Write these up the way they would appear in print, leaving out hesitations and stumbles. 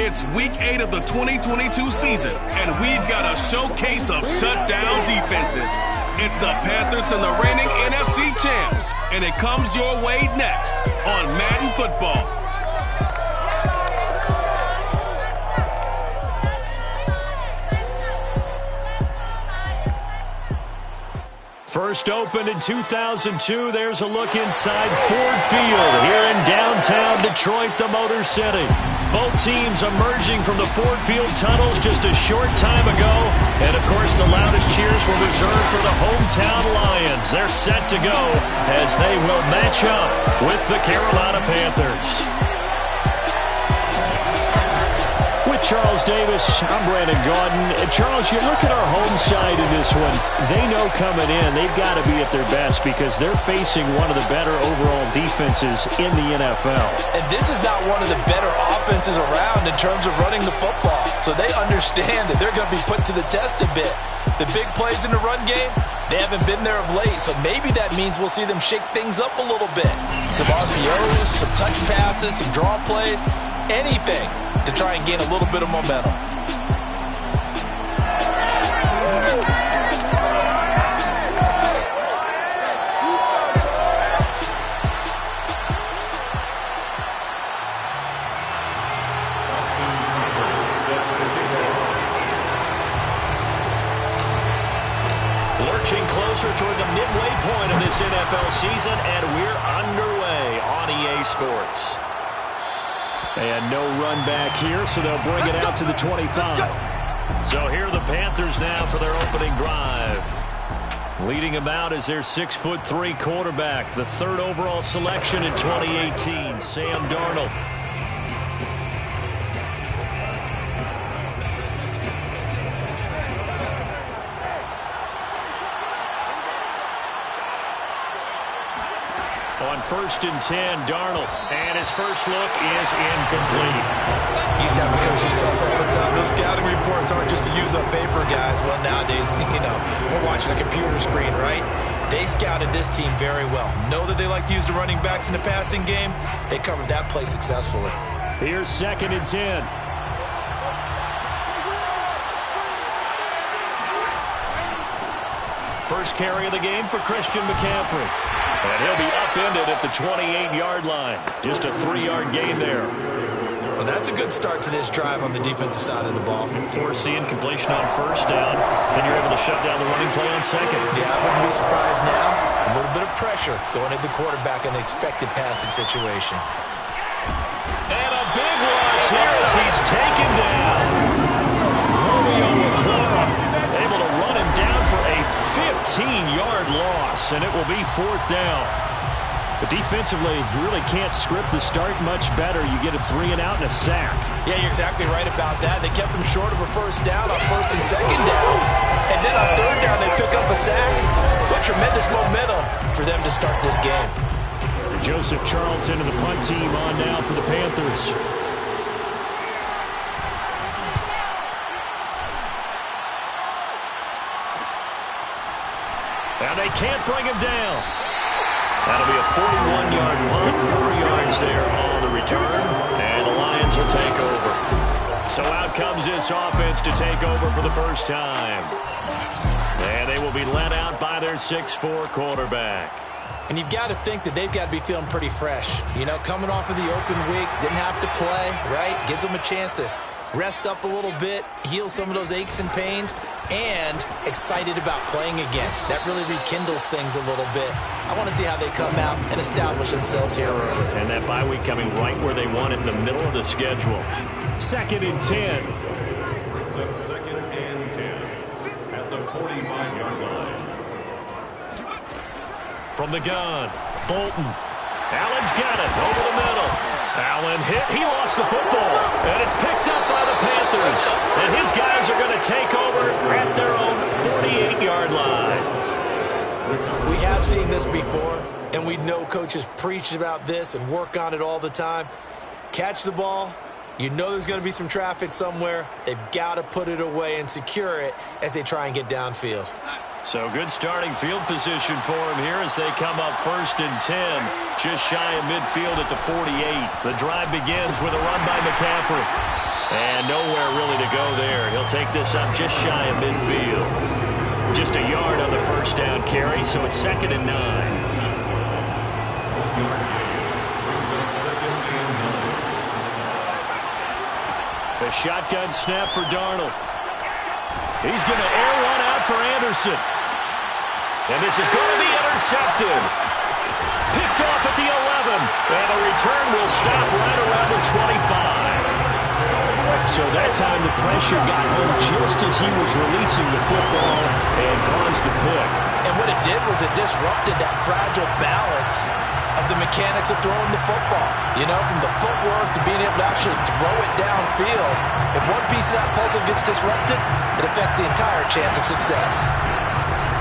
It's Week 8 of the 2022 season, and we've got a showcase of shutdown defenses. It's the Panthers and the reigning NFC champs, and it comes your way next on Madden Football. First opened in 2002, there's a look inside Ford Field here in downtown Detroit, the Motor City. Both teams emerging from the Ford Field tunnels just a short time ago. And, of course, the loudest cheers were reserved for the hometown Lions. They're set to go as they will match up with the Carolina Panthers. With Charles Davis, I'm Brandon Gaudin. And Charles, you look at our home side in this one. They know coming in they've got to be at their best because they're facing one of the better overall defenses in the NFL. And this is not one of the better offenses around in terms of running the football. So they understand that they're going to be put to the test a bit. The big plays in the run game, they haven't been there of late. So maybe that means we'll see them shake things up a little bit. Some RPOs, some touch passes, some draw plays, anything to try and gain a little bit of momentum. Lurching closer toward the midway point of this NFL season, and we're underway on EA Sports. And no run back here, so they'll bring it out to the 25. So here are the Panthers now for their opening drive. Leading them out is their 6'3" quarterback, the third overall selection in 2018, Sam Darnold. On 1st and 10, Darnold, and his first look is incomplete. Used to have the coaches tell us all the time, those scouting reports aren't just to use up paper, guys. Well, nowadays, we're watching a computer screen, right? They scouted this team very well. Know that they like to use the running backs in the passing game. They covered that play successfully. Here's 2nd and 10. First carry of the game for Christian McCaffrey. And he'll be upended at the 28-yard line. Just a 3-yard gain there. Well, that's a good start to this drive on the defensive side of the ball. Foreseeing completion on 1st down. Then you're able to shut down the running play on 2nd. Yeah, I wouldn't be surprised now. A little bit of pressure going at the quarterback in the expected passing situation. And a big loss here as he's taken down. Romeo McClure able to run him down for a 15-yard loss, and it will be 4th down. But defensively, you really can't script the start much better. You get a 3-and-out and a sack. Yeah, you're exactly right about that. They kept him short of a 1st down on 1st and 2nd down. And then on 3rd down, they pick up a sack. What tremendous momentum for them to start this game. Joseph Charlton and the punt team on now for the Panthers. And they can't bring him down. That'll be a 41-yard punt, 4 yards there on the return, and the Lions will take over. So out comes this offense to take over for the first time. And they will be led out by their 6'4" quarterback. And you've got to think that they've got to be feeling pretty fresh. Coming off of the open week, didn't have to play, right? Gives them a chance to rest up a little bit, heal some of those aches and pains, and excited about playing again. That really rekindles things a little bit. I want to see how they come out and establish themselves here early. And that bye week coming right where they want it in the middle of the schedule. 2nd and 10. Brings up 2nd and 10 at the 45-yard line. From the gun, Bolton. Allen's got it over the middle. Allen hit. He lost the football. And it's picked up by the Panthers. And his guys are going to take over at their own 48-yard line. We have seen this before, and we know coaches preach about this and work on it all the time. Catch the ball. You know there's going to be some traffic somewhere. They've got to put it away and secure it as they try and get downfield. So good starting field position for him here as they come up 1st and 10. Just shy of midfield at the 48. The drive begins with a run by McCaffrey. And nowhere really to go there. He'll take this up just shy of midfield. Just a yard on the first down carry, so it's 2nd and 9. A shotgun snap for Darnold. He's going to air one out for Anderson. And this is going to be intercepted. Picked off at the 11. And the return will stop right around the 25. So that time the pressure got home just as he was releasing the football and caused the pick. And what it did was it disrupted that fragile balance of the mechanics of throwing the football. You know, from the footwork to being able to actually throw it downfield. If one piece of that puzzle gets disrupted, it affects the entire chance of success.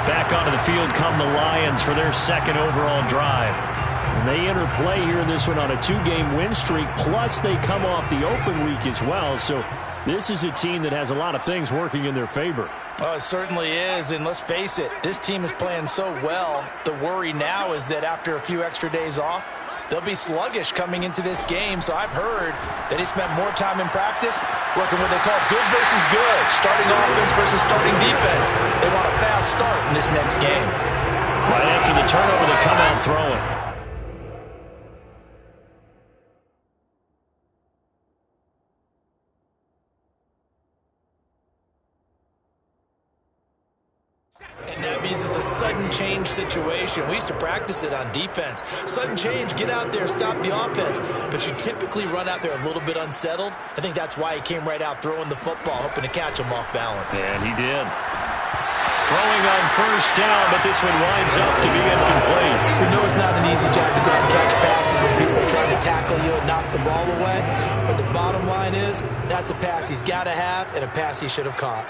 Back onto the field come the Lions for their 2nd overall drive. And they enter play here in this one on a 2-game win streak, plus they come off the open week as well. So this is a team that has a lot of things working in their favor. Oh, it certainly is, and let's face it, this team is playing so well. The worry now is that after a few extra days off, they'll be sluggish coming into this game. So I've heard that he spent more time in practice working what they call good versus good, starting offense versus starting defense. They want a fast start in this next game. Right after the turnover, they come out throwing. And that means it's a sudden change situation. We used to practice it on defense. Sudden change, get out there, stop the offense. But you typically run out there a little bit unsettled. I think that's why he came right out throwing the football, hoping to catch him off balance. And he did. Throwing on first down, but this one winds up to be incomplete. We know it's not an easy job to go out and catch passes when people are trying to tackle you and knock the ball away. But the bottom line is, that's a pass he's got to have and a pass he should have caught.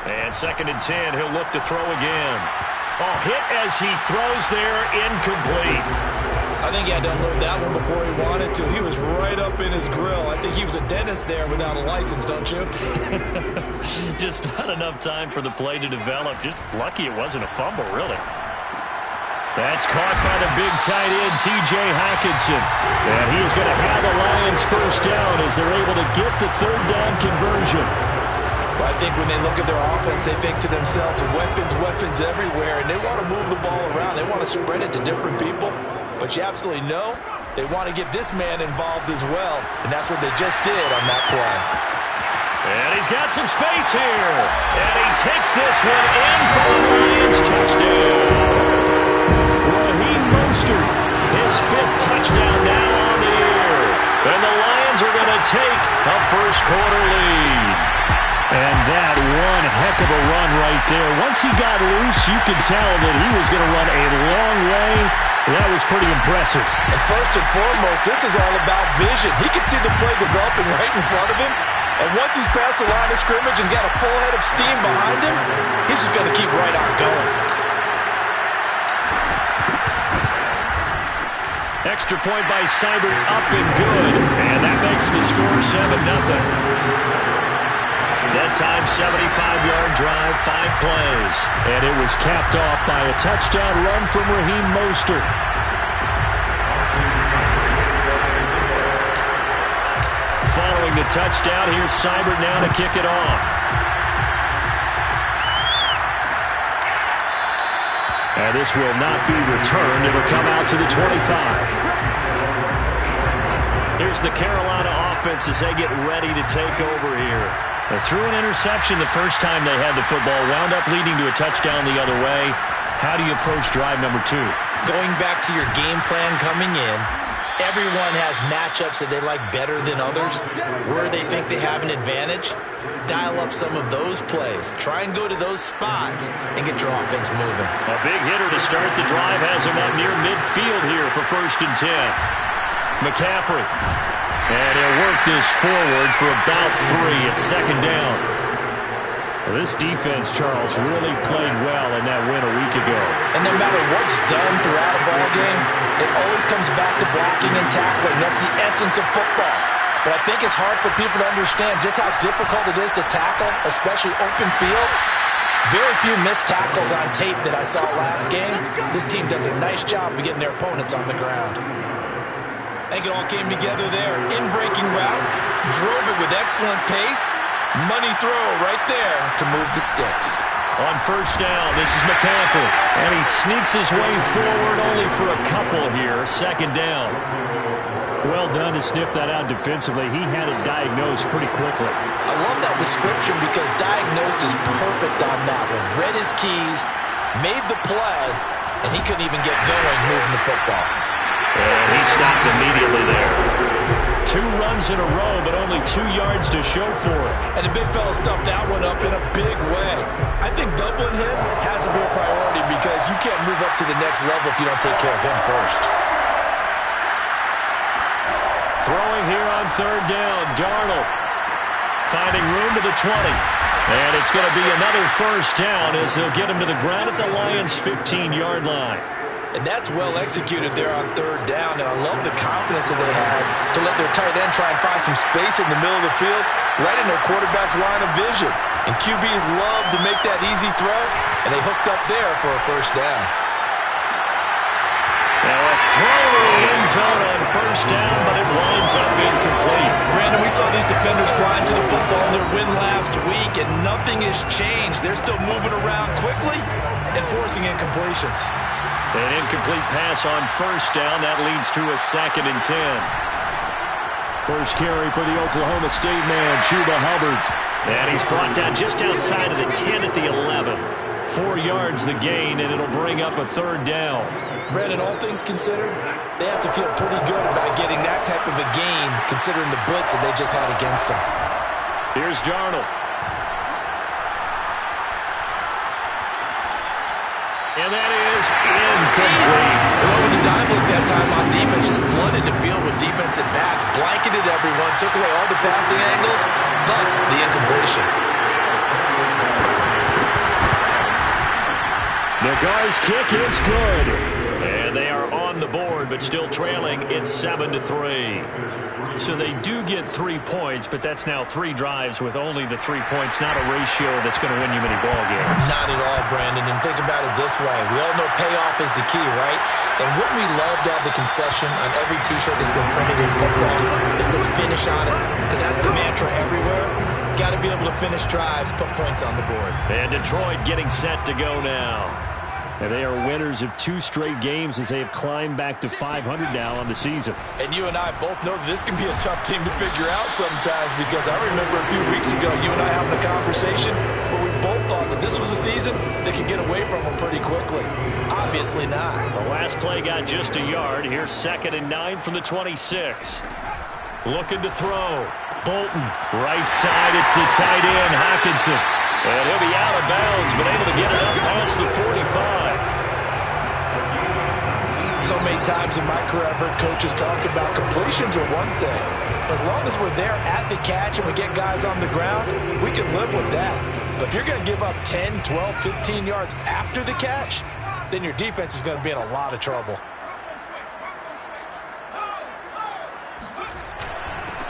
And 2nd and 10, he'll look to throw again. Oh, hit as he throws there, incomplete. I think he had to unload that one before he wanted to. He was right up in his grill. I think he was a dentist there without a license, don't you? Just not enough time for the play to develop. Just lucky it wasn't a fumble, really. That's caught by the big tight end, T.J. Hockenson. And he is going to have the Lions first down as they're able to get the 3rd down conversion. Well, I think when they look at their offense, they think to themselves, weapons everywhere, and they want to move the ball around. They want to spread it to different people. But you absolutely know they want to get this man involved as well, and that's what they just did on that play. And he's got some space here. And he takes this one in for the Lions touchdown. Raheem Mostert, his 5th touchdown now on the year. And the Lions are going to take a first-quarter lead. And that one heck of a run right there. Once he got loose, you could tell that he was going to run a long way. That was pretty impressive. And first and foremost, this is all about vision. He can see the play developing right in front of him. And once he's past the line of scrimmage and got a full head of steam behind him, he's just going to keep right on going. Extra point by Seibert, up and good. And that makes the score 7-0. That time, 75-yard drive, 5 plays. And it was capped off by a touchdown run from Raheem Mostert. Following the touchdown, here's Seibert now to kick it off. And this will not be returned. It'll come out to the 25. Here's the Carolina offense as they get ready to take over here. They threw an interception the first time they had the football, wound up leading to a touchdown the other way. How do you approach drive number 2? Going back to your game plan coming in, everyone has matchups that they like better than others. Where they think they have an advantage, dial up some of those plays. Try and go to those spots and get your offense moving. A big hitter to start the drive has him up near midfield here for 1st and 10. McCaffrey. And he'll work this forward for about 3 at 2nd down. Well, this defense, Charles, really played well in that win a week ago. And no matter what's done throughout a ball game, it always comes back to blocking and tackling. That's the essence of football. But I think it's hard for people to understand just how difficult it is to tackle, especially open field. Very few missed tackles on tape that I saw last game. This team does a nice job of getting their opponents on the ground. I think it all came together there. In-breaking route, drove it with excellent pace. Money throw right there to move the sticks. On first down, this is McCaffrey. And he sneaks his way forward only for a couple here. Second down. Well done to sniff that out defensively. He had it diagnosed pretty quickly. I love that description because diagnosed is perfect on that one. Read his keys, made the play, and he couldn't even get going moving the football. And he stopped immediately there. 2 runs in a row, but only 2 yards to show for it. And the big fella stuffed that one up in a big way. I think doubling him has a real priority because you can't move up to the next level if you don't take care of him first. Throwing here on third down, Darnold finding room to the 20. And it's going to be another first down as they'll get him to the ground at the Lions' 15-yard line. And that's well executed there on third down. And I love the confidence that they had to let their tight end try and find some space in the middle of the field, right in their quarterback's line of vision. And QBs love to make that easy throw, and they hooked up there for a first down. Now a throw to the end zone on first down, but it winds up incomplete. Brandon, we saw these defenders flying to the football in their win last week, and nothing has changed. They're still moving around quickly and forcing incompletions. An incomplete pass on first down. That leads to a 2nd and 10. First carry for the Oklahoma State man, Chuba Hubbard. And he's brought down just outside of the 10 at the 11. 4 yards the gain, and it'll bring up a third down. Brandon, all things considered, they have to feel pretty good about getting that type of a gain, considering the blitz that they just had against them. Here's Darnold. And that is incomplete. With the dime look that time on defense, just flooded the field with defensive backs, blanketed everyone, took away all the passing angles, thus the incompletion. The Gars kick is good. And they are on the board, but still trailing. It's 7-3. So they do get 3 points, but that's now 3 drives with only the 3 points, not a ratio that's going to win you many ball games. Not at all, Brandon. And think about it this way. We all know payoff is the key, right? And wouldn't we love to have the concession on every T-shirt that's been printed in football that says finish on it? Because that's the mantra everywhere. Got to be able to finish drives, put points on the board. And Detroit getting set to go now. And they are winners of 2 straight games as they have climbed back to 500 now on the season. And you and I both know that this can be a tough team to figure out sometimes, because I remember a few weeks ago you and I having a conversation where we both thought that this was a season that could get away from them pretty quickly. Obviously not. The last play got just a yard. Here's 2nd and 9 from the 26. Looking to throw. Bolton, right side. It's the tight end, Hockenson. And he'll be out of bounds, but able to get it up past the 45. So many times in my career I've heard coaches talk about completions are one thing. As long as we're there at the catch and we get guys on the ground, we can live with that. But if you're going to give up 10, 12, 15 yards after the catch, then your defense is going to be in a lot of trouble.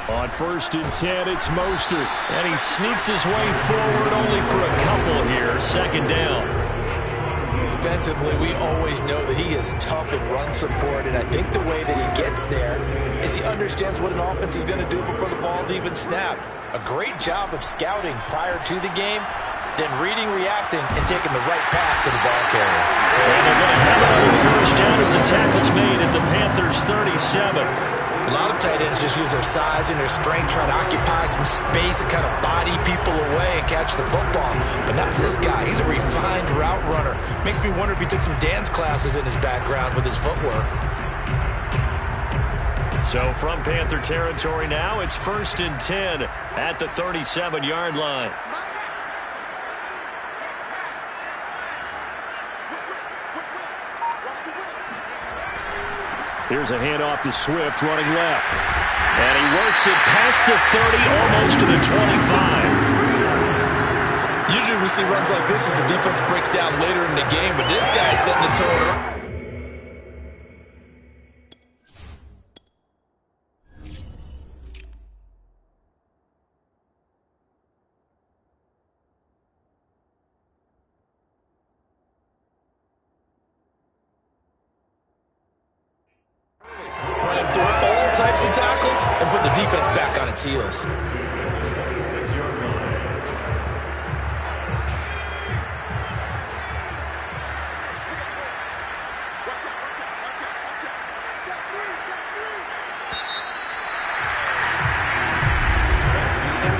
On 1st and 10, it's Mostert. And he sneaks his way forward only for a couple here. 2nd down. Defensively, we always know that he is tough in run support, and I think the way that he gets there is he understands what an offense is going to do before the ball's even snapped. A great job of scouting prior to the game, then reading, reacting, and taking the right path to the ball carrier. And they're going to have another first down as the tackle's made at the Panthers' 37. A lot of tight ends just use their size and their strength, try to occupy some space and kind of body people away and catch the football. But not this guy. He's a refined route runner. Makes me wonder if he took some dance classes in his background with his footwork. So from Panther territory now, it's 1st and 10 at the 37-yard line. Here's a handoff to Swift running left. And he works it past the 30, almost to the 25. Usually we see runs like this as the defense breaks down later in the game, but this guy's setting the tone. types of tackles and put the defense back on its heels.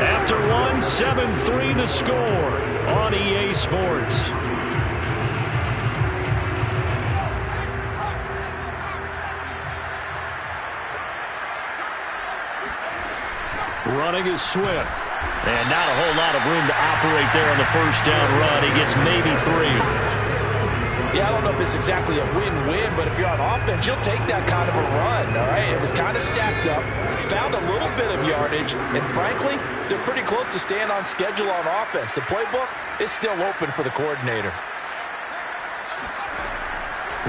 After 7-3 the score on EA Sports. Running is Swift. And not a whole lot of room to operate there on the first down run. He gets maybe 3. Yeah, I don't know if it's exactly a win-win, but if you're on offense, you'll take that kind of a run, all right? It was kind of stacked up, found a little bit of yardage, and frankly, they're pretty close to staying on schedule on offense. The playbook is still open for the coordinator.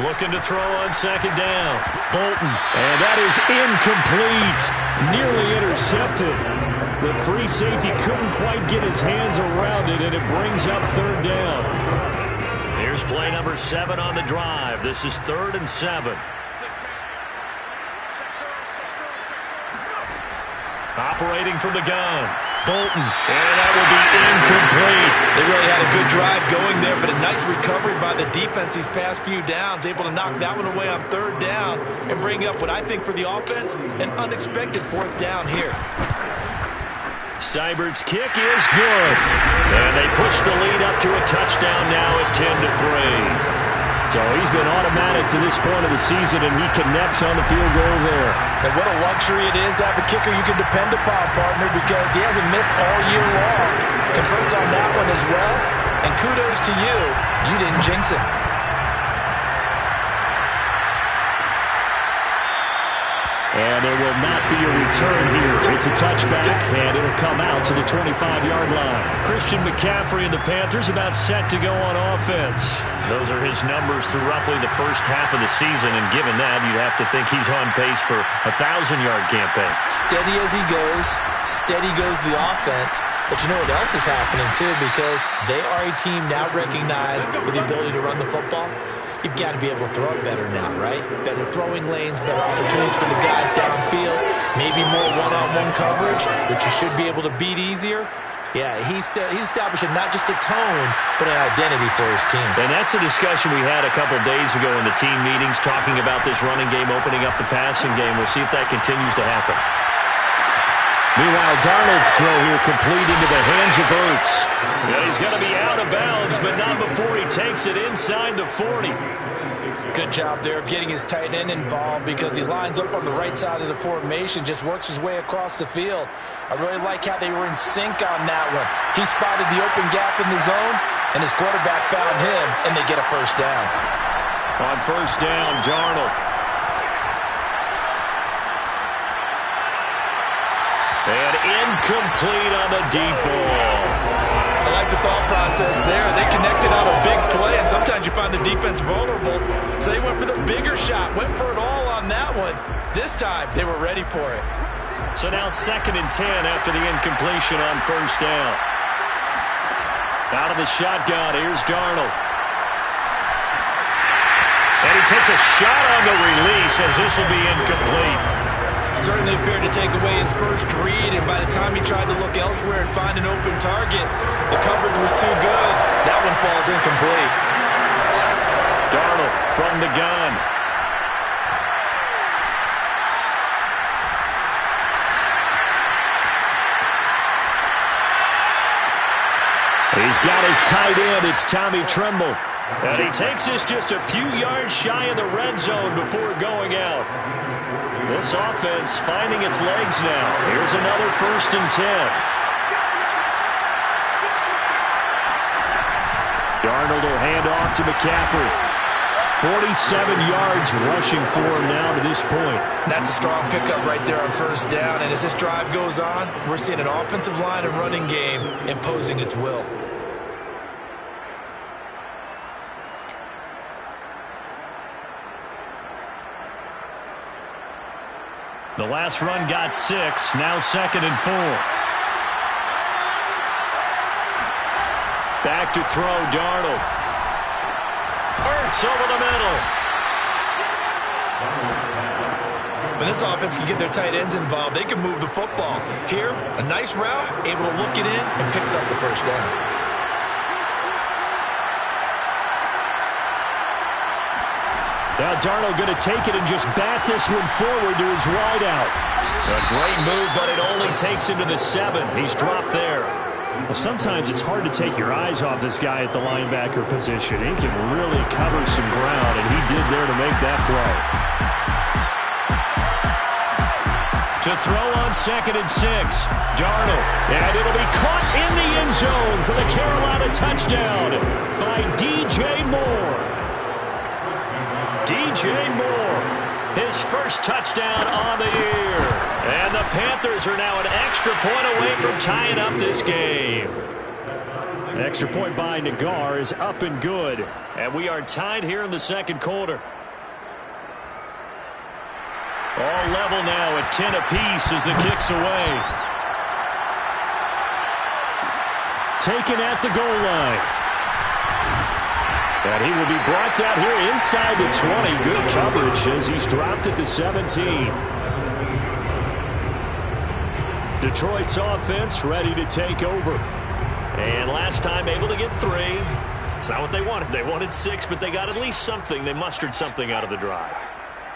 Looking to throw on second down. Bolton. And that is incomplete. Nearly intercepted. The free safety couldn't quite get his hands around it, and it brings up third down. Here's play number 7 on the drive. This is 3rd and 7. Operating from the gun. Bolton. And that will be incomplete. They really had a good drive going there, but a nice recovery by the defense these past few downs. Able to knock that one away on 3rd down and bring up what I think for the offense, an unexpected 4th down here. Seibert's kick is good. And they push the lead up to a touchdown now at 10-3. So he's been automatic to this point of the season, and he connects on the field goal there. And what a luxury it is to have a kicker you can depend upon, partner, because he hasn't missed all year long. Converts on that one as well. And kudos to you. You didn't jinx him. And there will not be a return here. It's a touchback, and it'll come out to the 25-yard line. Christian McCaffrey and the Panthers about set to go on offense. Those are his numbers through roughly the first half of the season, and given that, you'd have to think he's on pace for a 1,000-yard campaign. Steady as he goes, steady goes the offense. But you know what else is happening, too, because they are a team now recognized with the ability to run the football. You've got to be able to throw it better now, right? Better throwing lanes, better opportunities for the guys downfield, maybe more one-on-one coverage, which you should be able to beat easier. Yeah, he's establishing not just a tone, but an identity for his team. And that's a discussion we had a couple days ago in the team meetings, talking about this running game, opening up the passing game. We'll see if that continues to happen. Meanwhile, Darnold's throw here complete into the hands of Ertz. Yeah, he's going to be out of bounds, but not before he takes it inside the 40. Good job there of getting his tight end involved, because he lines up on the right side of the formation, just works his way across the field. I really like how they were in sync on that one. He spotted the open gap in the zone, and his quarterback found him, and they get a first down. On first down, Darnold. And incomplete on the deep ball. I like the thought process there. They connected on a big play, and sometimes you find the defense vulnerable. So they went for the bigger shot, went for it all on that one. This time, they were ready for it. So now 2nd and 10 after the incompletion on first down. Out of the shotgun, here's Darnold. And he takes a shot on the release, as this will be incomplete. Certainly appeared to take away his first read, and by the time he tried to look elsewhere and find an open target, the coverage was too good. That one falls incomplete. Darnold from the gun. He's got his tight end. It's Tommy Tremble. And he takes this just a few yards shy of the red zone before going out. This offense finding its legs now. Here's another 1st and 10. Darnold will hand off to McCaffrey. 47 yards rushing for him now to this point. That's a strong pickup right there on first down. And as this drive goes on, we're seeing an offensive line and running game imposing its will. The last run got 6, now 2nd and 4. Back to throw, Darnold. Ertz over the middle. When this offense can get their tight ends involved, they can move the football. Here, a nice route, able to look it in, and picks up the first down. Now Darnold going to take it and just bat this one forward to his wideout. A great move, but it only takes him to the 7. He's dropped there. Well, sometimes it's hard to take your eyes off this guy at the linebacker position. He can really cover some ground, and he did there to make that play. To throw on 2nd and 6. Darnold. And it'll be caught in the end zone for the Carolina touchdown by DJ Moore. DJ Moore, his first touchdown on the year. And the Panthers are now an extra point away from tying up this game. The extra point by Nagar is up and good. And we are tied here in the second quarter. All level now at 10 apiece as the kick's away. Taken at the goal line. And he will be brought down here inside the 20. Good coverage as he's dropped at the 17. Detroit's offense ready to take over. And last time able to get 3. It's not what they wanted. They wanted 6, but they got at least something. They mustered something out of the drive.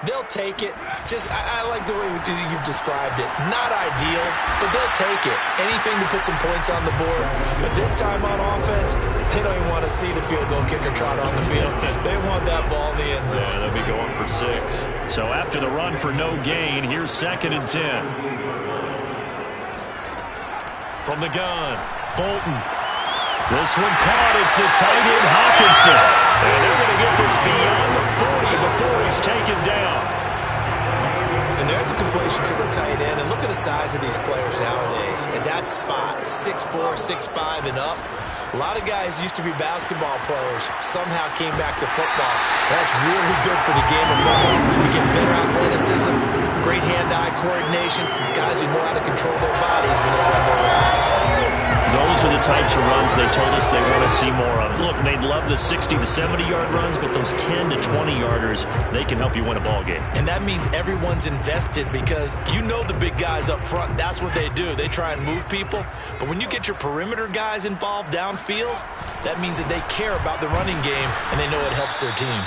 They'll take it. I like the way you've described it. Not ideal, but they'll take it. Anything to put some points on the board. But this time on offense, they don't even want to see the field goal kicker trot on the field. They want that ball in the end zone. Yeah, they'll be going for 6. So after the run for no gain, here's 2nd and 10. From the gun, Bolton. This one caught. It's the tight end, Hawkinson. And they're going to get this beyond the 40 before he's taken down. And there's a completion to the tight end. And look at the size of these players nowadays. At that spot, 6'4", 6'5", and up. A lot of guys used to be basketball players, somehow came back to football. That's really good for the game of football. You get better athleticism, great hand-eye coordination, guys who know how to control their bodies when they run their routes. Those are the types of runs they told us they want to see more of. Look, they'd love the 60 to 70-yard runs, but those 10 to 20-yarders, they can help you win a ball game. And that means everyone's invested because you know the big guys up front, that's what they do. They try and move people. But when you get your perimeter guys involved downfield, that means that they care about the running game and they know it helps their team.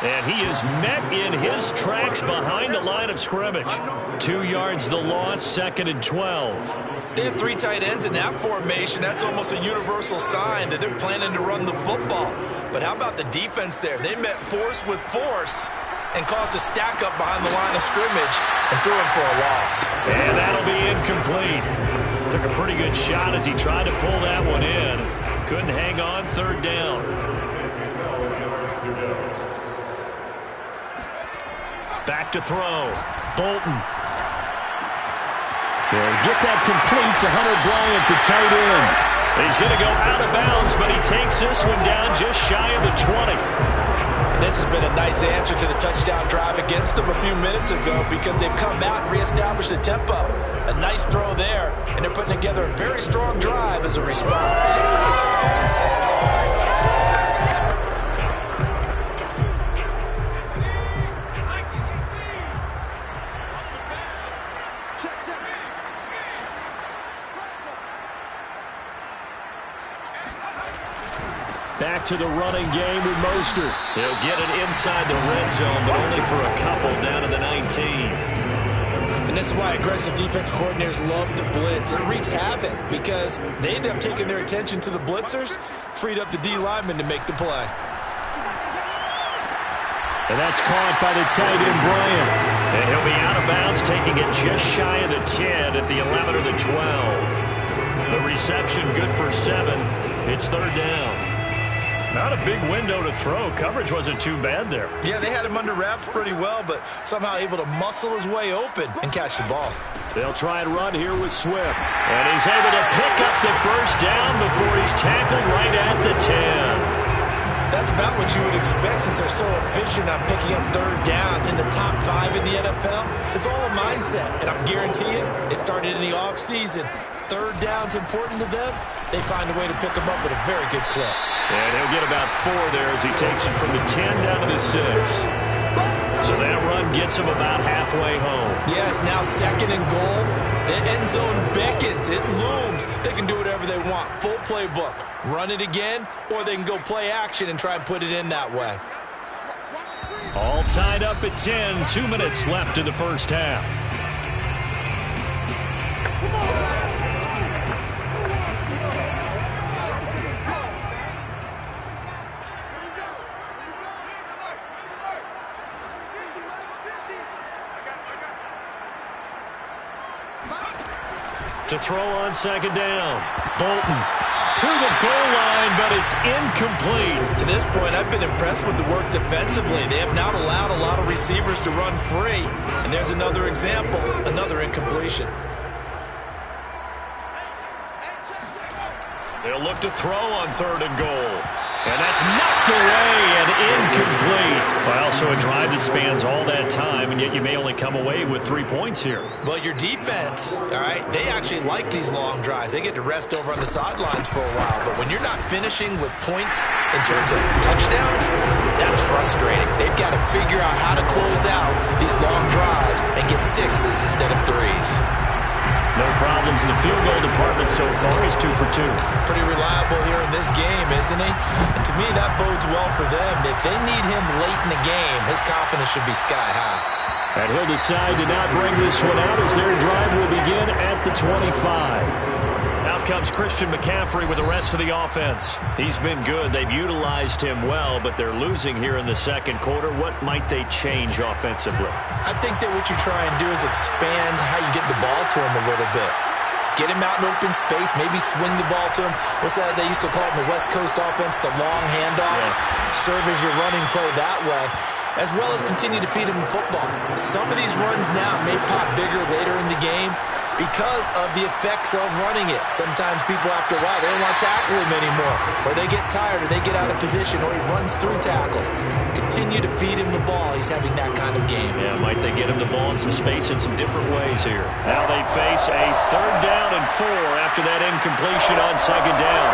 And he is met in his tracks behind the line of scrimmage. 2 yards the loss, 2nd and 12. They have 3 tight ends in that formation. That's almost a universal sign that they're planning to run the football. But how about the defense there? They met force with force and caused a stack up behind the line of scrimmage and threw him for a loss. And that'll be incomplete. Took a pretty good shot as he tried to pull that one in. Couldn't hang on, 3rd down. Back to throw. Bolton. They'll get that complete to Hunter Bryant, the tight end. He's going to go out of bounds, but he takes this one down just shy of the 20. And this has been a nice answer to the touchdown drive against them a few minutes ago because they've come out and reestablished the tempo. A nice throw there, and they're putting together a very strong drive as a response. Back to the running game with Mostert. He'll get it inside the red zone, but only for a couple down to the 19. And this is why aggressive defense coordinators love to blitz. It wreaks havoc because they end up taking their attention to the blitzers, freed up the D lineman to make the play. And that's caught by the tight end, Bryant. And he'll be out of bounds, taking it just shy of the 10 at the 11 or the 12. The reception good for 7. It's 3rd down. Not a big window to throw. Coverage wasn't too bad there. Yeah, they had him under wraps pretty well, but somehow able to muscle his way open and catch the ball. They'll try and run here with Swift. And he's able to pick up the first down before he's tackled right at the 10. That's about what you would expect since they're so efficient on picking up 3rd downs in the top 5 in the NFL. It's all a mindset, and I'm guaranteeing it started in the offseason. 3rd down's important to them. They find a way to pick them up at a very good clip. And he'll get about 4 there as he takes it from the 10 down to the 6. So that run gets him about halfway home. Yeah, it's now 2nd and goal. The end zone beckons. It looms. They can do whatever they want. Full playbook. Run it again, or they can go play action and try and put it in that way. All tied up at 10. 2 minutes left in the first half. To throw on 2nd down. Bolton to the goal line, but it's incomplete. To this point, I've been impressed with the work defensively. They have not allowed a lot of receivers to run free. And there's another example, another incompletion. They'll look to throw on 3rd and goal. And that's knocked away and incomplete. Well, so a drive that spans all that time, and yet you may only come away with 3 points here. Well, your defense, all right, they actually like these long drives. They get to rest over on the sidelines for a while. But when you're not finishing with points in terms of touchdowns, that's frustrating. They've got to figure out how to close out these long drives and get 6s instead of 3s. No problems in the field goal department so far. He's 2 for 2. Pretty reliable here in this game, isn't he? And to me, that bodes well for them. If they need him late in the game, his confidence should be sky high. And he'll decide to not bring this one out as their drive will begin at the 25. Out comes Christian McCaffrey with the rest of the offense. He's been good. They've utilized him well, but they're losing here in the 2nd quarter. What might they change offensively? I think that what you try and do is expand how you get the ball to him a little bit. Get him out in open space, maybe swing the ball to him. What's that they used to call it in the West Coast offense, the long handoff? Yeah. Serve as your running play that way, as well as continue to feed him the football. Some of these runs now may pop bigger later in the game because of the effects of running it. Sometimes people, after a while, they don't want to tackle him anymore, or they get tired, or they get out of position, or he runs through tackles. Continue to feed him the ball. He's having that kind of game. Yeah, might they get him the ball in some space in some different ways here. Now they face a 3rd down and 4 after that incompletion on 2nd down.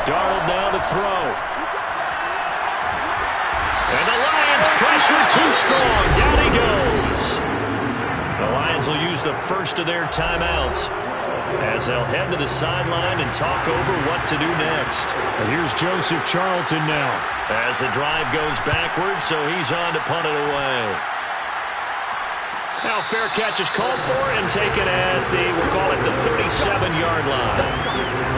Darnold now to throw. And the Lions pressure too strong. Down he goes. The Lions will use the first of their timeouts as they'll head to the sideline and talk over what to do next. And here's Joseph Charlton now as the drive goes backwards, so he's on to punt it away. Now fair catch is called for and taken at we'll call it the 37-yard line.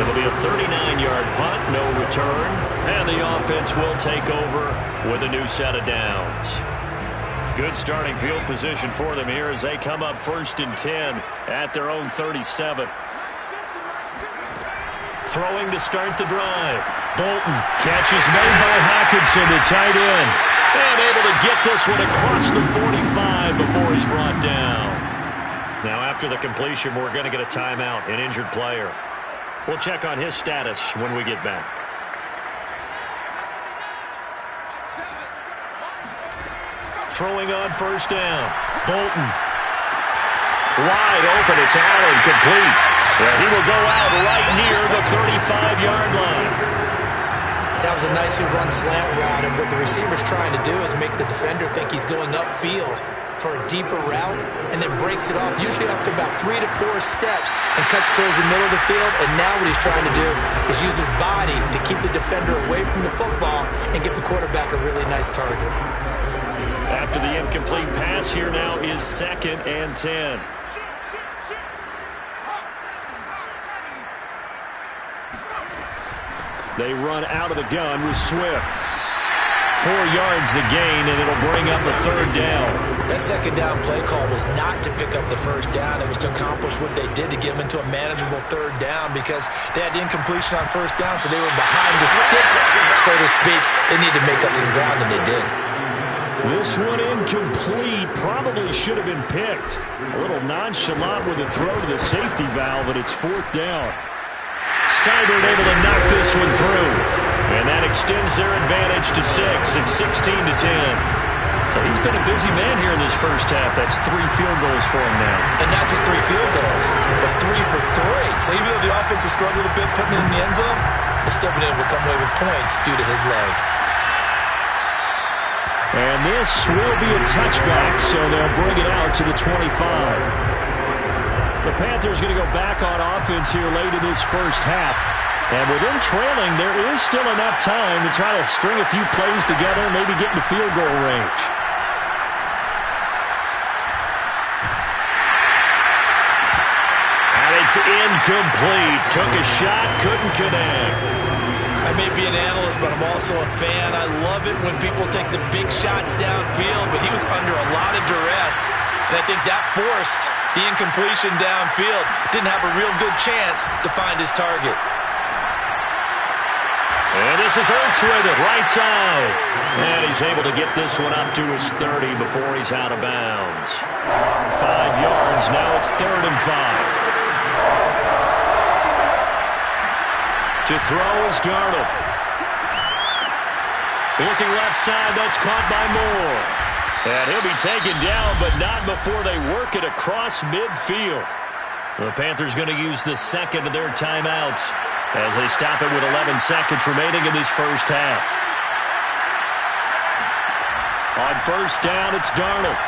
It'll be a 39-yard punt, no return, and the offense will take over with a new set of downs. Good starting field position for them here as they come up 1st and 10 at their own 37. Throwing to start the drive. Bolton. Catch is made by Hockenson, the tight end. And able to get this one across the 45 before he's brought down. Now after the completion, we're going to get a timeout, an injured player. We'll check on his status when we get back. Throwing on 1st down. Bolton. Wide open. It's Allen, complete. Yeah, he will go out right near the 35-yard line. That was a nicely run slant route, and what the receiver's trying to do is make the defender think he's going upfield for a deeper route, and then breaks it off, usually after about 3 to 4 steps, and cuts towards the middle of the field. And now what he's trying to do is use his body to keep the defender away from the football and give the quarterback a really nice target. After the incomplete pass, here now is 2nd and 10. They run out of the gun with Swift. 4 yards the gain, and it'll bring up the 3rd down. That 2nd down play call was not to pick up the 1st down. It was to accomplish what they did to get them into a manageable 3rd down, because they had the incompletion on 1st down, so they were behind the sticks, so to speak. They needed to make up some ground, and they did. This one incomplete. Probably should have been picked. A little nonchalant with a throw to the safety valve, but it's 4th down. Seibert able to knock this one through. And that extends their advantage to 6. It's 16 to 10. So he's been a busy man here in this first half. That's 3 field goals for him now. And not just 3 field goals, but 3 for 3. So even though the offense has struggled a bit putting it in the end zone, they've still been able to come away with points due to his leg. And this will be a touchback, so they'll bring it out to the 25. The Panthers going to go back on offense here late in this first half. And with them trailing, there is still enough time to try to string a few plays together, maybe get in the field goal range. And it's incomplete. Took a shot, couldn't connect. I may be an analyst, but I'm also a fan. I love it when people take the big shots downfield, but he was under a lot of duress. And I think that forced the incompletion downfield. Didn't have a real good chance to find his target. And this is Ertz with it, right side. And he's able to get this one up to his 30 before he's out of bounds. 5 yards, now it's 3rd and 5. To throw is Darnold. Looking left side, that's caught by Moore. And he'll be taken down, but not before they work it across midfield. The Panthers going to use the second of their timeouts as they stop it with 11 seconds remaining in this first half. On first down, it's Darnold.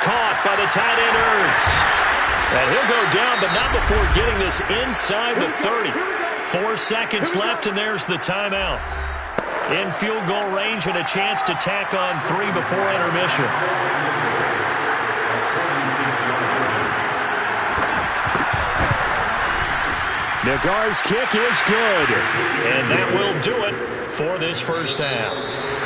Caught by the tight end, Ertz. And he'll go down, but not before getting this inside the 30. 4 seconds left, and there's the timeout. In field goal range and a chance to tack on 3 before intermission. Nagar's kick is good, and that will do it for this first half.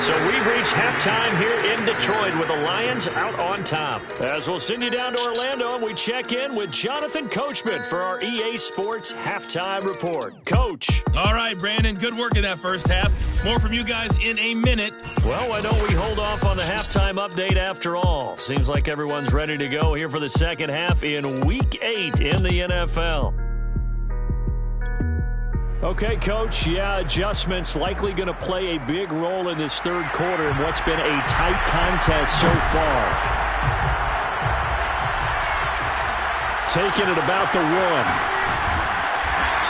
So we've reached halftime here in Detroit with the Lions out on top. As we'll send you down to Orlando, and we check in with Jonathan Coachman for our EA Sports Halftime Report. Coach. All right, Brandon, good work in that first half. More from you guys in a minute. Well, why don't we hold off on the halftime update after all? Seems like everyone's ready to go here for the second half in Week 8 in the NFL. Okay, Coach, adjustments likely going to play a big role in this third quarter in what's been a tight contest so far. Taking it about the 1.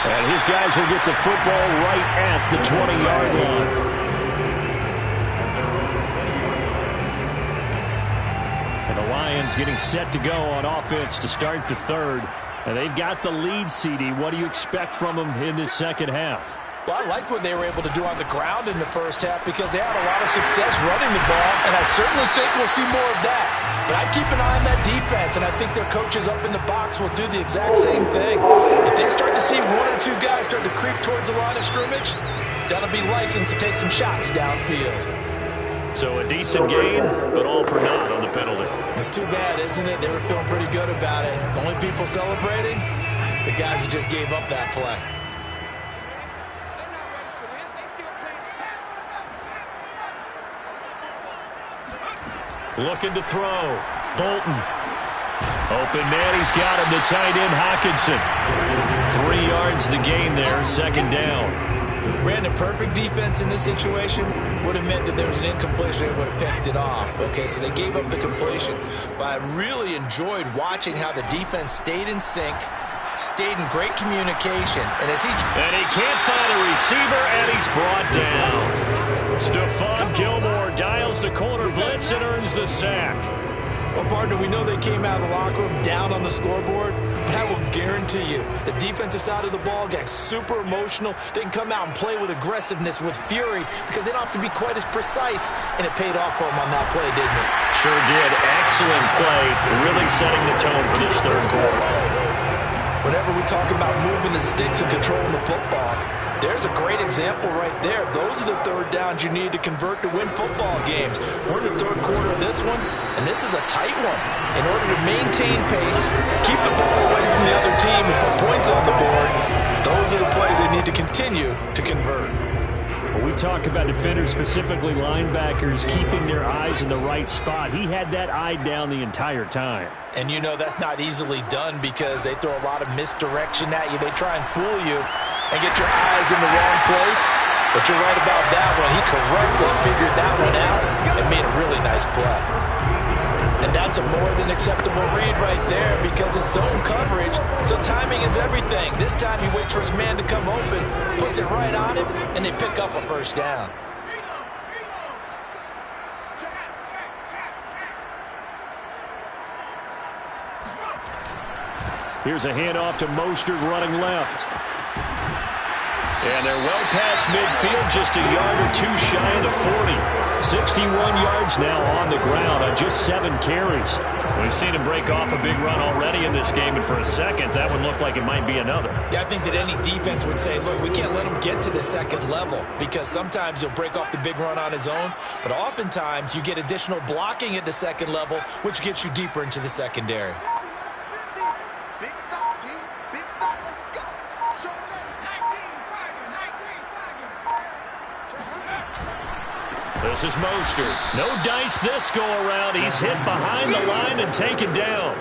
And his guys will get the football right at the 20-yard line. And the Lions getting set to go on offense to start the third. And they've got the lead, CD. What do you expect from them in this second half? Well, I like what they were able to do on the ground in the first half because they had a lot of success running the ball, and I certainly think we'll see more of that. But I keep an eye on that defense, and I think their coaches up in the box will do the exact same thing. If they start to see 1 or 2 guys start to creep towards the line of scrimmage, that'll be licensed to take some shots downfield. So a decent gain, but all for naught on the penalty. It's too bad, isn't it? They were feeling pretty good about it. The only people celebrating, the guys who just gave up that play. Looking to throw. Bolton. Open man, he's got him. The tight end, Hockenson. 3 yards the gain there, second down. Brandon, perfect defense in this situation would have meant that there was an incompletion. They would have picked it off. Okay, so they gave up the completion. But I really enjoyed watching how the defense stayed in sync, stayed in great communication. And he can't find a receiver, and he's brought down. Stephon Gilmore dials the corner blitz and earns the sack. Well, partner, we know they came out of the locker room down on the scoreboard, but I will guarantee you the defensive side of the ball got super emotional. They can come out and play with aggressiveness, with fury, because they don't have to be quite as precise, and it paid off for them on that play, didn't it? Sure did. Excellent play, really setting the tone for this third quarter. Whenever we talk about moving the sticks and controlling the football, there's a great example right there. Those are the third downs you need to convert to win football games. We're in the third quarter of this one, and this is a tight one. In order to maintain pace, keep the ball away from the other team, and put points on the board, those are the plays they need to continue to convert. When we talk about defenders, specifically linebackers, keeping their eyes in the right spot, he had that eye down the entire time. And you know that's not easily done because they throw a lot of misdirection at you. They try and fool you and get your eyes in the wrong place. But you're right about that one. He correctly figured that one out and made a really nice play. And that's a more than acceptable read right there because it's zone coverage, so timing is everything. This time he waits for his man to come open, puts it right on him, and they pick up a first down. Here's a handoff to Mostert running left. And they're well past midfield, just a yard or two shy of the 40. 61 yards now on the ground on just 7 carries. We've seen him break off a big run already in this game, and for a second, that one looked like it might be another. Yeah, I think that any defense would say, look, we can't let him get to the second level, because sometimes he'll break off the big run on his own, but oftentimes you get additional blocking at the second level, which gets you deeper into the secondary. This is Mostert. No dice this go-around. He's hit behind the line and taken down.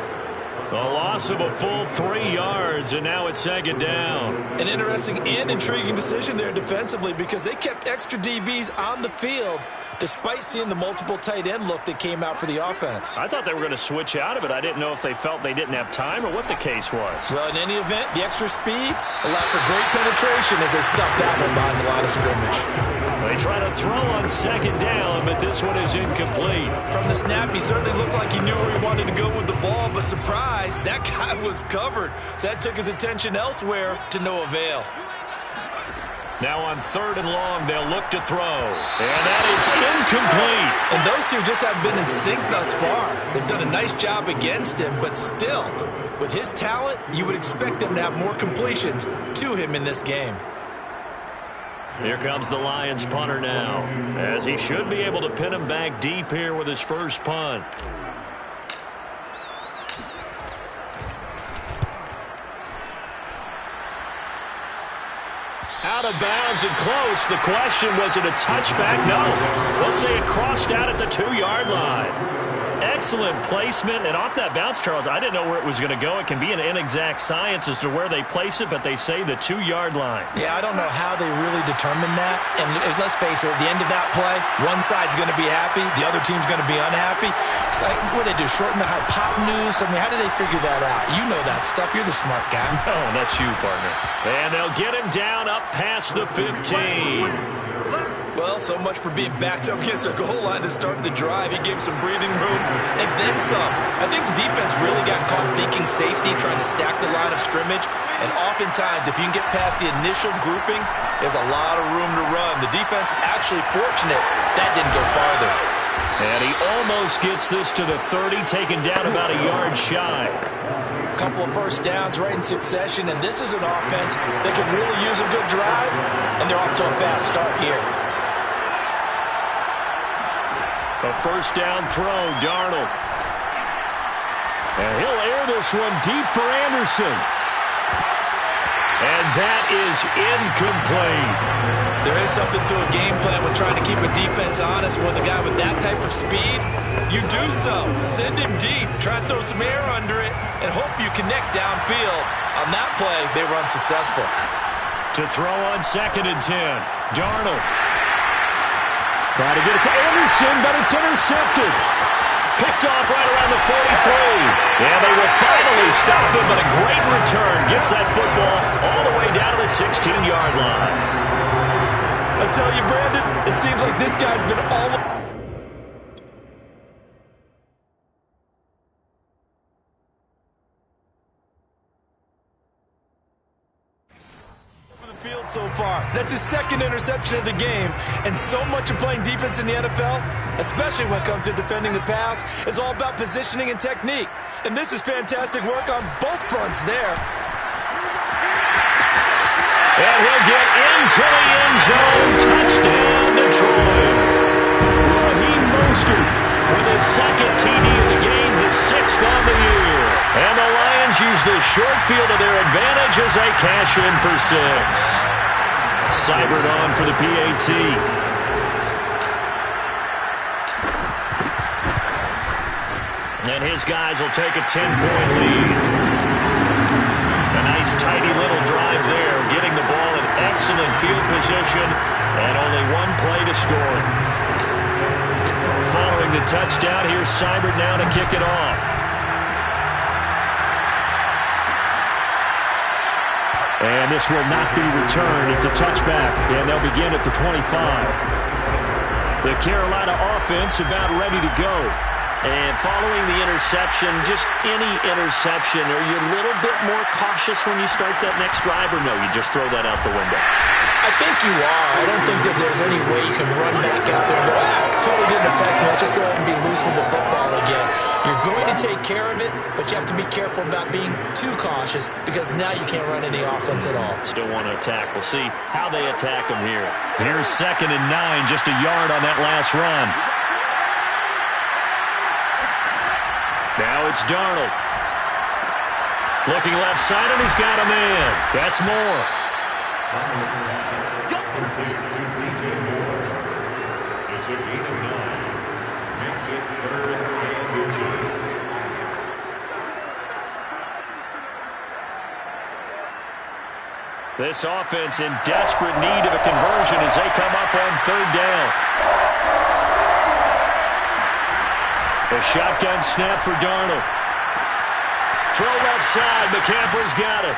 A loss of a full 3 yards, and now it's second down. An interesting and intriguing decision there defensively, because they kept extra DBs on the field despite seeing the multiple tight end look that came out for the offense. I thought they were going to switch out of it. I didn't know if they felt they didn't have time or what the case was. Well, in any event, the extra speed allowed for great penetration as they stuffed that one behind the line of scrimmage. They try to throw on second down, but this one is incomplete. From the snap, he certainly looked like he knew where he wanted to go with the ball, but surprise, that guy was covered. So that took his attention elsewhere to no avail. Now on 3rd and long, they'll look to throw. And that is incomplete. And those two just haven't been in sync thus far. They've done a nice job against him, but still, with his talent, you would expect them to have more completions to him in this game. Here comes the Lions punter now, as he should be able to pin him back deep here with his first punt. Out of bounds and close. The question, was it a touchback? No. We'll say it crossed out at the 2-yard line. Excellent placement, and off that bounce, Charles, I didn't know where it was going to go. It can be an inexact science as to where they place it, but they say the 2-yard line. Yeah, I don't know how they really determine that. And let's face it, at the end of that play, one side's going to be happy, the other team's going to be unhappy. It's like, what do they do, shorten the hypotenuse? I mean, how do they figure that out? You know that stuff. You're the smart guy. Oh, that's you, partner. And they'll get him down up past the 15. Well, so much for being backed up against their goal line to start the drive. He gave some breathing room and then some. I think the defense really got caught thinking safety, trying to stack the line of scrimmage. And oftentimes, if you can get past the initial grouping, there's a lot of room to run. The defense actually fortunate that didn't go farther. And he almost gets this to the 30, taken down about a yard shy. A couple of first downs right in succession, and this is an offense that can really use a good drive, and they're off to a fast start here. A first down throw, Darnold. And he'll air this one deep for Anderson. And that is incomplete. There is something to a game plan when trying to keep a defense honest with a guy with that type of speed. You do so. Send him deep. Try to throw some air under it and hope you connect downfield. On that play, they were unsuccessful. To throw on 2nd and 10. Darnold. Try to get it to Anderson, but it's intercepted. Picked off right around the 43. And they will finally stop him, but a great return gets that football all the way down to the 16-yard line. I tell you, Brandon, it seems like this guy's been all over the field so far. That's his 2nd interception of the game, and so much of playing defense in the NFL, especially when it comes to defending the pass, is all about positioning and technique. And this is fantastic work on both fronts there. And he'll get into the end zone. Touchdown, Detroit. Raheem Mostert with his 2nd TD of the game, his 6th on the year. And the Lions use the short field to their advantage as they cash in for 6. Seibert on for the PAT. And his guys will take a 10-point lead. A nice, tidy little drive there, getting the ball in excellent field position, and only one play to score. Following the touchdown, here's Seibert now to kick it off. And this will not be returned. It's a touchback, and they'll begin at the 25. The Carolina offense about ready to go. And following the interception, just any interception, are you a little bit more cautious when you start that next drive, or no, you just throw that out the window? I think you are. I don't think that there's any way you can run back out there and go, totally didn't affect me. Let's just go ahead and be loose with the football again. You're going to take care of it, but you have to be careful about being too cautious because now you can't run any offense at all. Still want to attack. We'll see how they attack them here. Here's 2nd and 9, just a yard on that last run. Now it's Darnold. Looking left side, and he's got a man. That's Moore. It's a gain of 9. Makes it 3rd and inches. This offense in desperate need of a conversion as they come up on 3rd down. A shotgun snap for Darnold. Throw left side. McCaffrey's got it.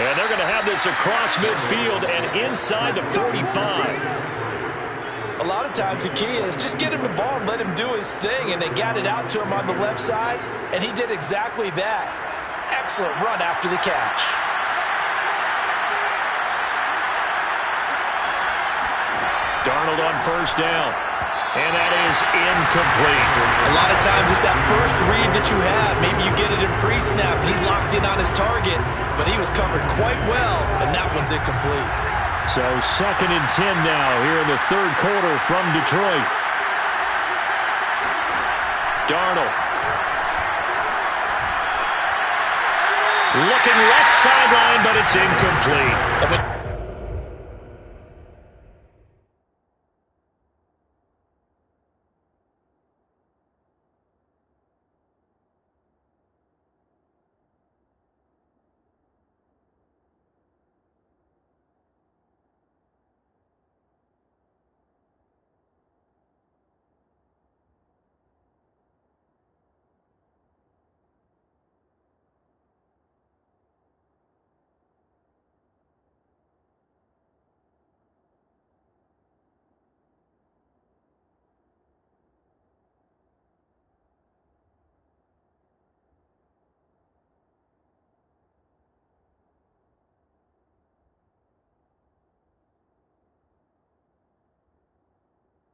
And they're going to have this across midfield and inside the 45. A lot of times the key is just get him the ball and let him do his thing, and they got it out to him on the left side, and he did exactly that. Excellent run after the catch. Darnold on 1st down. And that is incomplete. A lot of times it's that first read that you have. Maybe you get it in pre-snap, and he locked in on his target, but he was covered quite well, and that one's incomplete. So 2nd and 10 now here in the 3rd quarter from Detroit. Darnold. Looking left sideline, but it's incomplete.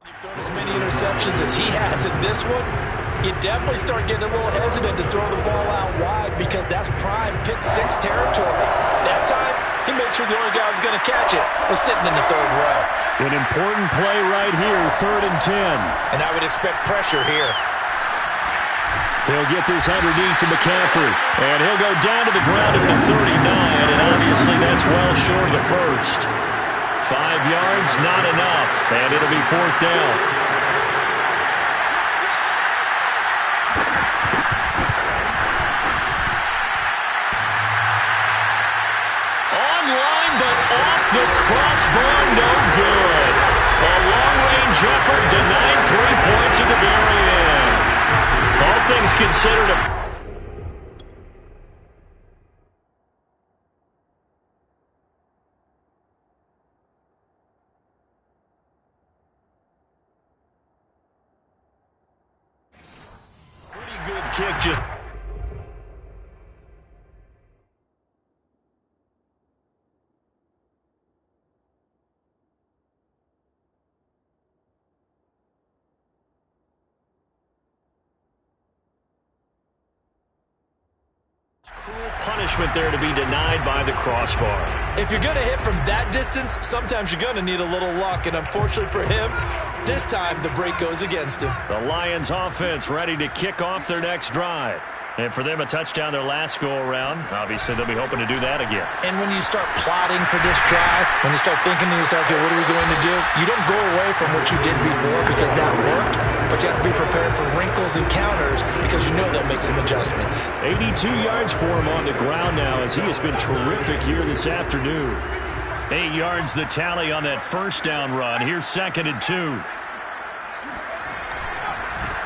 You've thrown as many interceptions as he has in this one, you definitely start getting a little hesitant to throw the ball out wide because that's prime pick 6 territory. That time, he made sure the only guy who was going to catch it was sitting in the 3rd row. An important play right here, 3rd and 10. And I would expect pressure here. He'll get this underneath to McCaffrey. And he'll go down to the ground at the 39, and obviously that's well short of the first. 5 yards, not enough, and it'll be 4th down. Online, but off the crossbar, no good. A long-range effort denied 3 points at the very end. All things considered, a kick just cruel punishment there to be denied by the crossbar. If you're going to hit from that distance, sometimes you're going to need a little luck, and unfortunately for him, this time the break goes against him. The Lions offense ready to kick off their next drive. And for them, a touchdown their last go-around. Obviously, they'll be hoping to do that again. And when you start plotting for this drive, when you start thinking to yourself, okay, what are we going to do? You don't go away from what you did before because that worked, but you have to be prepared for wrinkles and counters because you know they'll make some adjustments. 82 yards for him on the ground now as he has been terrific here this afternoon. 8 yards the tally on that first down run. Here's 2nd and 2.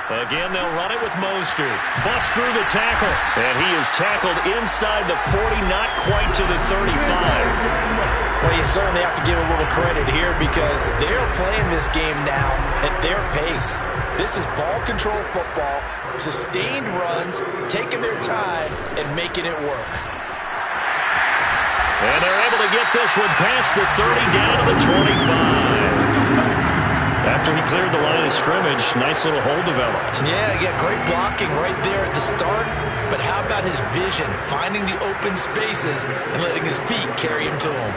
Again, they'll run it with Mostert. Bust through the tackle. And he is tackled inside the 40, not quite to the 35. Well, you certainly have to give a little credit here because they're playing this game now at their pace. This is ball control football, sustained runs, taking their time, and making it work. And they're able to get this one past the 30 down to the 25. After he cleared the line of scrimmage, nice little hole developed. Yeah, great blocking right there at the start. But how about his vision, finding the open spaces and letting his feet carry him to him?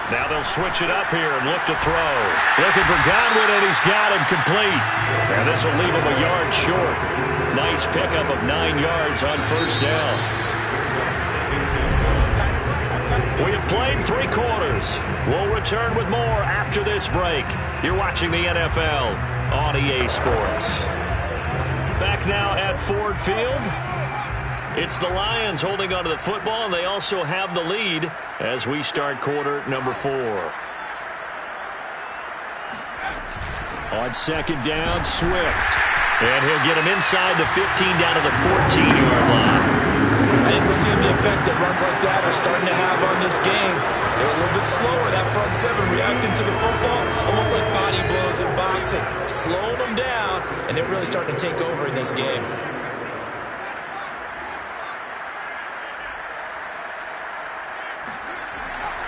Now they'll switch it up here and look to throw. Looking for Godwin, and he's got him complete. And this will leave him a yard short. Nice pickup of 9 yards on first down. We have played 3 quarters. We'll return with more after this break. You're watching the NFL on EA Sports. Back now at Ford Field. It's the Lions holding onto the football, and they also have the lead as we start quarter number 4. On second down, Swift. And he'll get him inside the 15 down to the 14-yard line. And we're seeing the effect that runs like that are starting to have on this game. They're a little bit slower, that front 7 reacting to the football, almost like body blows in boxing, slowing them down, and they're really starting to take over in this game.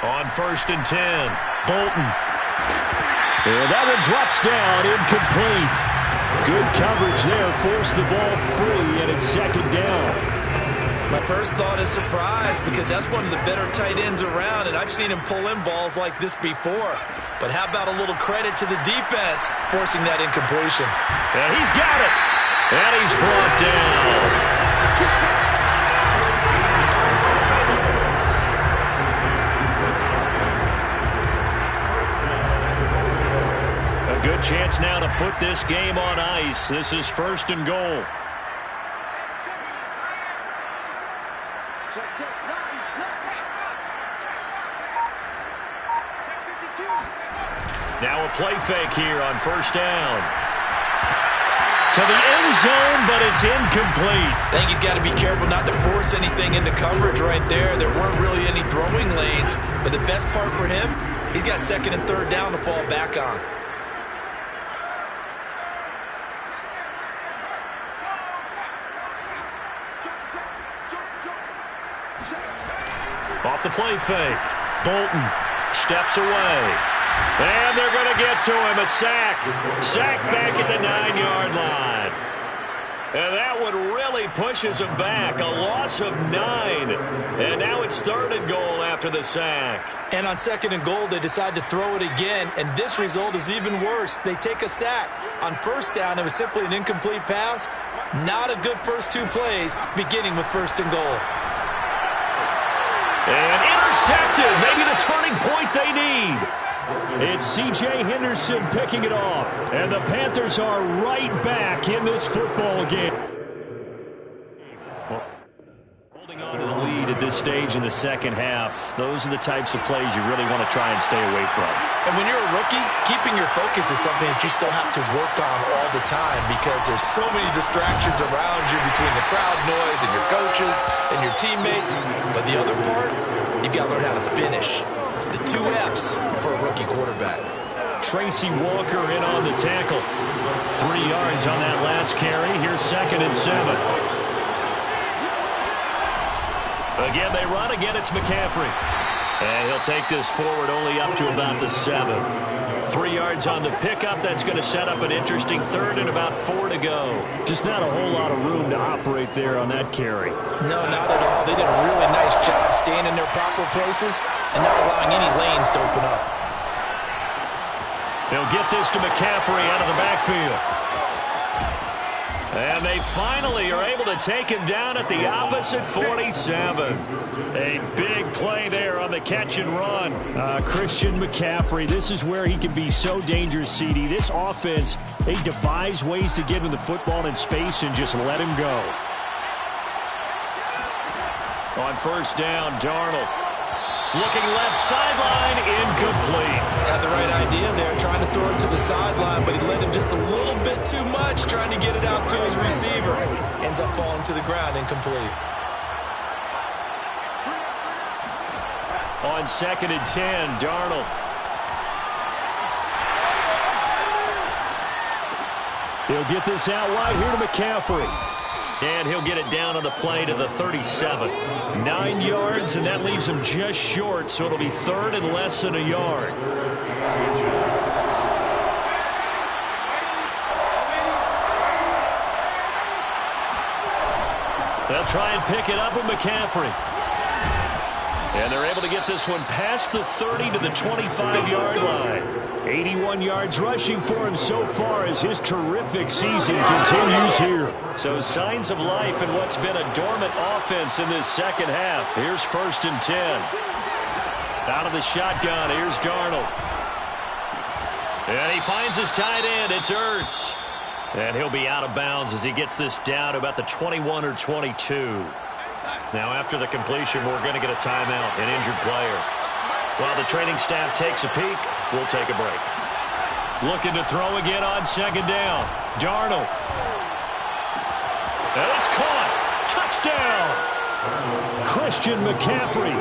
On first and 10, Bolton. And that one drops down, incomplete. Good coverage there, forced the ball free, and it's second down. My first thought is surprise, because that's one of the better tight ends around, and I've seen him pull in balls like this before. But how about a little credit to the defense forcing that incompletion? And he's got it. And he's brought down. A good chance now to put this game on ice. This is first and goal. Now a play fake here on first down. To the end zone, but it's incomplete. I think he's got to be careful not to force anything into coverage right there. There weren't really any throwing lanes, but the best part for him, he's got second and third down to fall back on. Off the play fake. Bolton steps away. And they're going to get to him. A sack. Sack back at the 9-yard line. And that one really pushes him back. A loss of 9. And now it's third and goal after the sack. And on second and goal, they decide to throw it again. And this result is even worse. They take a sack. On first down, it was simply an incomplete pass. Not a good first 2 plays, beginning with first and goal. And intercepted. Maybe the turning point they need. It's C.J. Henderson picking it off. And the Panthers are right back in this football game. Well, holding on to the lead at this stage in the second half, those are the types of plays you really want to try and stay away from. And when you're a rookie, keeping your focus is something that you still have to work on all the time, because there's so many distractions around you between the crowd noise and your coaches and your teammates. But the other part, you've got to learn how to finish. It's the 2 F's for a rookie quarterback. Tracy Walker in on the tackle. 3 yards on that last carry. Here's second and 7. Again, they run. Again, it's McCaffrey. And he'll take this forward only up to about the 7. 3 yards on the pickup. That's going to set up an interesting third and about 4 to go. Just not a whole lot of room to operate there on that carry. No, not at all. They did a really nice job staying in their proper places and not allowing any lanes to open up. They'll get this to McCaffrey out of the backfield. And they finally are able to take him down at the opposite 47. A big play there on the catch and run. Christian McCaffrey, this is where he can be so dangerous, CD. This offense, they devise ways to get him the football in space and just let him go. On first down, Darnold. Looking left sideline, incomplete. Had the right idea there, trying to throw it to the sideline, but he let him just a little bit too much, trying to get it out to his receiver. Ends up falling to the ground, incomplete. On second and 10, Darnold. He'll get this out wide here to McCaffrey. And he'll get it down on the play to the 37. 9 yards, and that leaves him just short, so it'll be third and less than a yard. They'll try and pick it up with McCaffrey. And they're able to get this one past the 30 to the 25-yard line. 81 yards rushing for him so far as his terrific season continues here. So signs of life in what's been a dormant offense in this second half. Here's 1st and 10. Out of the shotgun, here's Darnold. And he finds his tight end. It's Ertz. And he'll be out of bounds as he gets this down to about the 21 or 22. Now, after the completion, we're going to get a timeout, an injured player. While the training staff takes a peek, we'll take a break. Looking to throw again on 2nd down. Darnold. And it's caught. Touchdown. Christian McCaffrey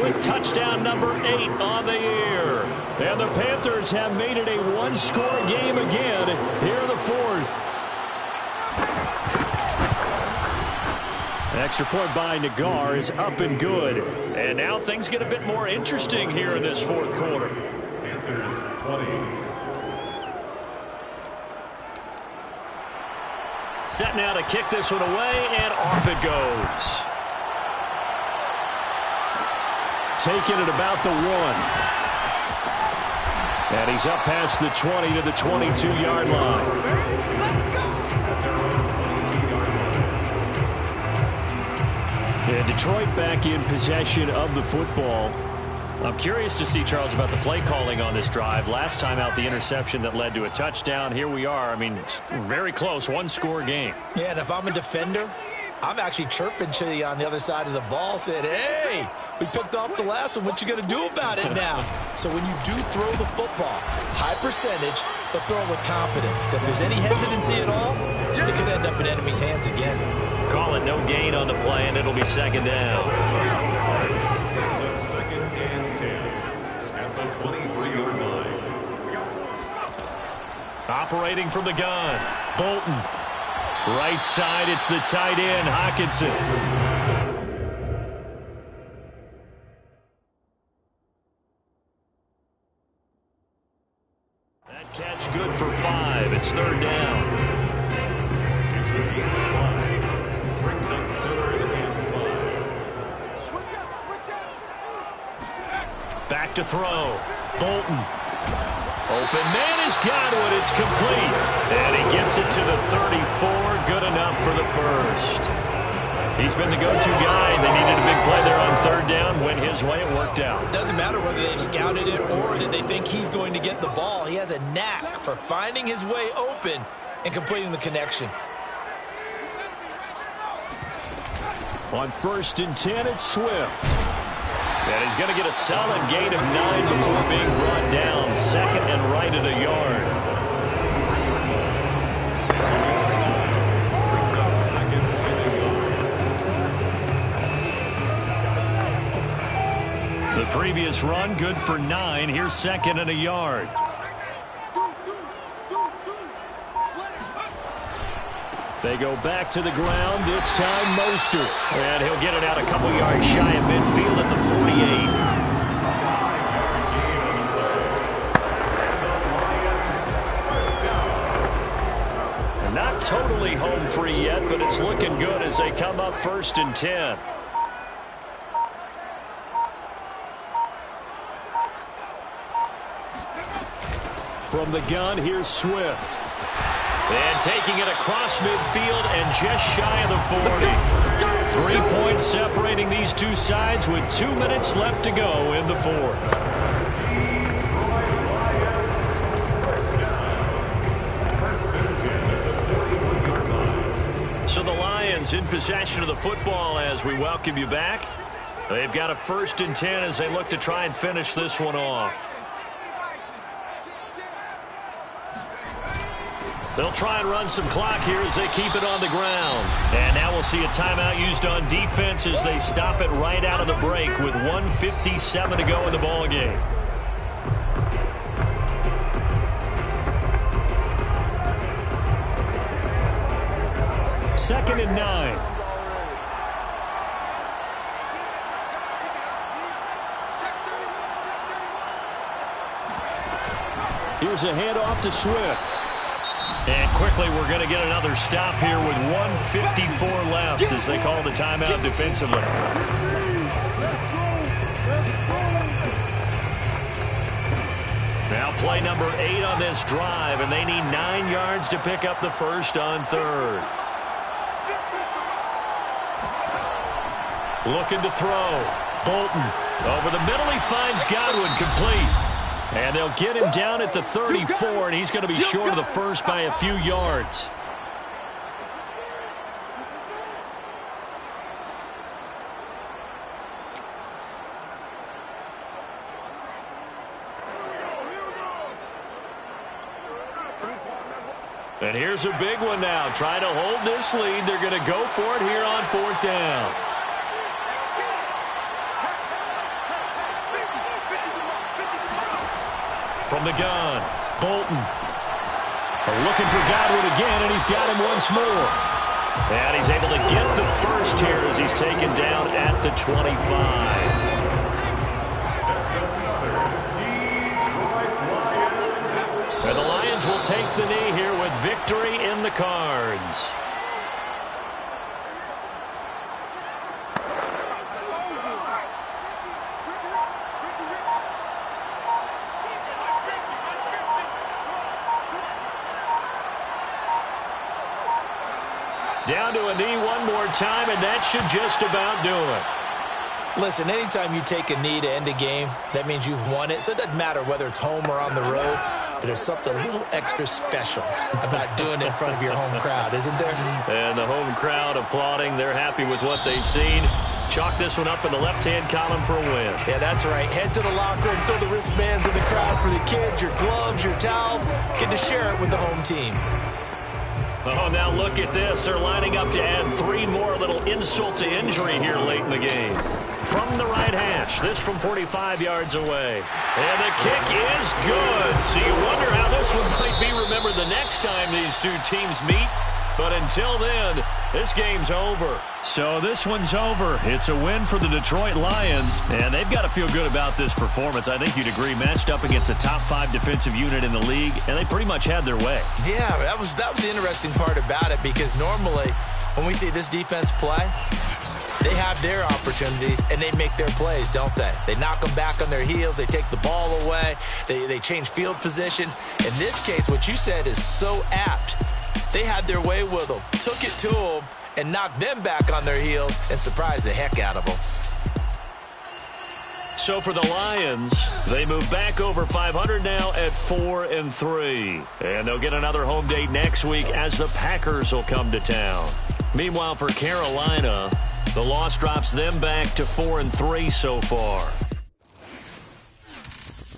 with touchdown number 8 on the year. And the Panthers have made it a one-score game again here in the 4th. Extra point by Nagar is up and good. And now things get a bit more interesting here in this 4th quarter. Panthers 20. Set now to kick this one away, and off it goes. Taking it about the 1. And he's up past the 20 to the 22-yard line. And Detroit back in possession of the football. I'm curious to see, Charles, about the play calling on this drive. Last time out, the interception that led to a touchdown. Here we are. I mean, very close, one-score game. Yeah, and if I'm a defender, I'm actually chirping to you on the other side of the ball, saying, hey, we picked off the last one. What you going to do about it now? So when you do throw the football, high percentage, but throw it with confidence. Because if there's any hesitancy at all, it could end up in enemy's hands again. Call it no gain on the play, and it'll be 2nd down. It's up 2nd and 10 at the 23-yard line. Operating from the gun, Bolton. Right side, it's the tight end, Hockenson. That catch good for 5. It's 3rd down. It's a gain of 5. Brings up 3rd and 5. Back to throw. Bolton. Open man has got it. It's complete. And he gets it to the 34. Good enough for the 1st. He's been the go-to guy. They needed a big play there on 3rd down. Went his way. It worked out. Doesn't matter whether they scouted it or that they think he's going to get the ball. He has a knack for finding his way open and completing the connection. On 1st and 10, it's Swift. And he's going to get a solid gain of 9 before being brought down. 2nd and right at a yard. Brings up 2nd and a yard. The previous run, good for 9. Here's 2nd and a yard. They go back to the ground, this time Mostert. And he'll get it out a couple yards shy of midfield at the 48. And not totally home free yet, but it's looking good as they come up 1st and 10. From the gun, here's Swift. And taking it across midfield and just shy of the 40. 3 points separating these two sides with 2 minutes left to go in the 4th. So the Lions in possession of the football as we welcome you back. They've got a 1st and 10 as they look to try and finish this one off. They'll try and run some clock here as they keep it on the ground. And now we'll see a timeout used on defense as they stop it right out of the break with 1:57 to go in the ballgame. 2nd and 9. Here's a handoff to Swift. And quickly we're going to get another stop here with 1:54 left as they call the timeout defensively. Now play number 8 on this drive, and they need 9 yards to pick up the first on 3rd. Looking to throw. Bolton over the middle. He finds Godwin, complete. And they'll get him down at the 34, and he's going to be short of the first by a few yards. And here's a big one now. Trying to hold this lead. They're going to go for it here on 4th down. From the gun, Bolton. Looking for Godwin again, and he's got him once more. And he's able to get the first here as he's taken down at the 25. And the Lions will take the knee here with victory in the cards. Down to a knee one more time, and that should just about do it. Listen, anytime you take a knee to end a game, that means you've won it. So it doesn't matter whether it's home or on the road, but there's something a little extra special about doing it in front of your home crowd, isn't there? And the home crowd applauding. They're happy with what they've seen. Chalk this one up in the left-hand column for a win. Yeah, that's right. Head to the locker room, throw the wristbands in the crowd for the kids, your gloves, your towels. Get to share it with the home team. Oh, now look at this. They're lining up to add 3 more, little insult to injury here late in the game. From the right hash, this from 45 yards away. And the kick is good. So you wonder how this one might be remembered the next time these two teams meet. But until then, this game's over. So this one's over. It's a win for the Detroit Lions, and they've got to feel good about this performance. I think you'd agree, matched up against a top 5 defensive unit in the league, and they pretty much had their way. Yeah, that was the interesting part about it, because normally when we see this defense play, they have their opportunities, and they make their plays, don't they? They knock them back on their heels. They take the ball away. They change field position. In this case, what you said is so apt. They had their way with them, took it to them, and knocked them back on their heels and surprised the heck out of them. So for the Lions, they move back over 500 now at 4-3. And they'll get another home date next week as the Packers will come to town. Meanwhile, for Carolina, the loss drops them back to 4-3 so far.